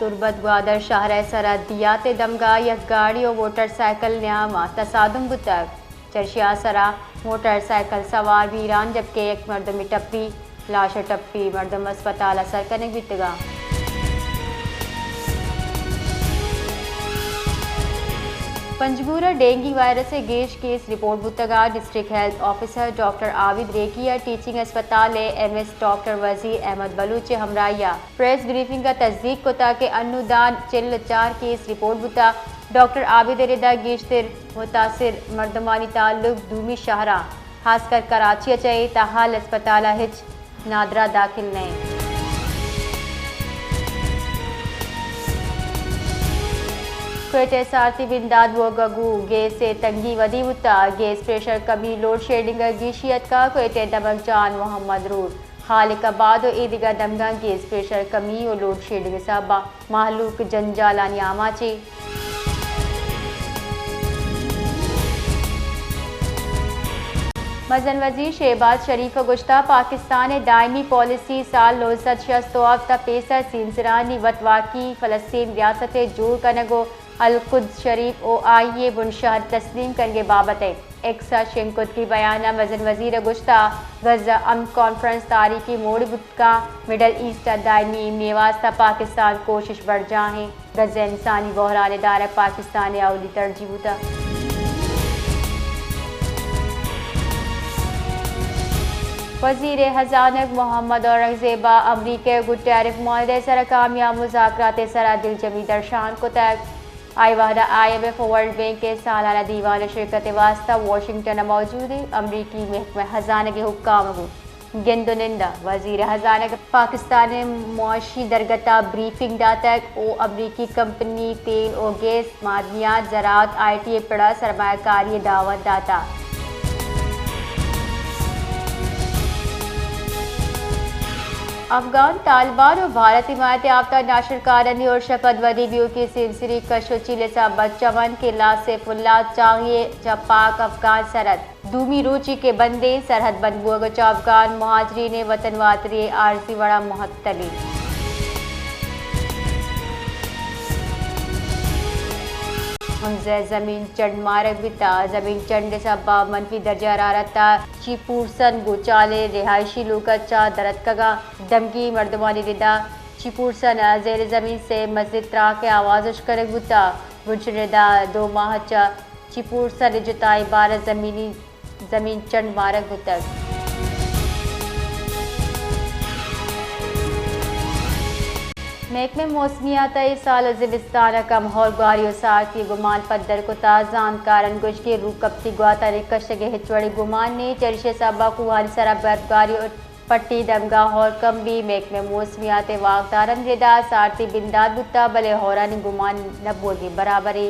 तुर्बत ग्वादर शहर सरहदियात दमगा यक गाड़ी और मोटरसाइकिल न्यामा तसादम बुतक चर्शिया सरा मोटरसाइकिल सवार वीरान जबकि एक मर्दम टप्पी लाश टप्पी मर्दम अस्पताल असर कने बितगा। पंजगुरा डेंगू वायरस से गेश केस रिपोर्ट बुतगा district health officer doctor Abid रेकिया टीचिंग अस्पताल एमएस डॉक्टर वजीर अहमद बलूच हमराया प्रेस ब्रीफिंग का तस्दीक कोता के अनुदान चिल 4 केस रिपोर्ट बुता डॉक्टर आबिद रेदा गेशतर मुतासिर मर्दमानी ताल्लुक दूमी शहरा खासकर कराची चए ताहाल अस्पताल हिच नादरा दाखिल नहीं। क्वेटे सारती बिंदाद वो गगू गैस से तंगी वदी बुता गैस प्रेशर कमी लोड शेडिंग गीशियत का क्वेटे दमक जान मोहम्मद रूर हाल का बाद ईदगा दमगा गैस प्रेशर कमी और लोड शेडिंग सबा माहलूक जंजालानी आमाची। मजन वजीर शहबाज शरीफ गुश्ता पाकिस्तान दायमी पॉलिसी साल 1966 पेसर सिंसरानी वतवाकी फ़लस्तीन रियासत जोड़ कनगो अलकुद्स शरीफ ओ आइए बुनशहर तस्लीम करने बाबत है एक्सा शेंकुद की बयाना मजन वजीर गुश्ता गजा अमन कॉन्फ्रेंस तारीखी मोड़ बुतका मिडल ईस्ट दायमी मेवास्ता पाकिस्तान कोशिश बढ़ जाए गजा इंसानी बहरान दारक पाकिस्तान अवली तरजीबूता। वजीर खजाना मोहम्मद औरंगजेबा अमरीका गुड टैरिफ माहदे सर कामयाब मुज़ाकरात सरा दिल जमी दर्शान को तक आई वाहदा IMF वर्ल्ड बैंक के सालाना दीवान शिरकत वास्ता वाशिंगटन मौजूद अमरीकी महकमा खजाना के हुक्काम को गेंदोनिंदा वजीर खजाना पाकिस्तान मुआशी दरगता ब्रीफिंग दातक ओ अमरीकी कंपनी तेल और गैस मादनियात ज़राअत ITA पड़ा सरमायाकारी दावत दाता। अफगान तालिबान और भारत हिमायत याफ्ता नाशर कारनी और शपथ वदीबियों की सिलसिली कशोचिले चमन के लासेफुल्ला चाहिए पाक अफगान सरहद दूमी रुचि के बंदे सरहद बनबुआ अफगान मुहाजरी ने वतन वातरी आरजी वड़ा मुहत्तली। हमजा जमीन चंड मारक बिता जमीन चंड सबा मनफी दर्जा हरारता चिपूरसन गुचाले रिहायशी लोकचा दरतकगा दमकी मर्दमानी रिदा चिपूरसन जेर जमीन से मस्जिद त्रा के आवाज़ करक बुता बुझरिदा 2 माह चा चिपूरसन जुताई 12 जमीन चंड मारक बुतक। महकमे मौसमियात साल ज़िमिस्तान का माहौल गारियो सारती गुमान पद्दर को ताजान कारण गुश के रू कपती गुआता रिकशगे हिचवड़ी गुमान ने चरिशे सबा कुहानी सरा बर्फगारी और पट्टी दमगा और कम भी महकमे मौसमियात वागदारन रिदा सारती बिंदाद बुता भले होरानी गुमान नबोगी बराबरी।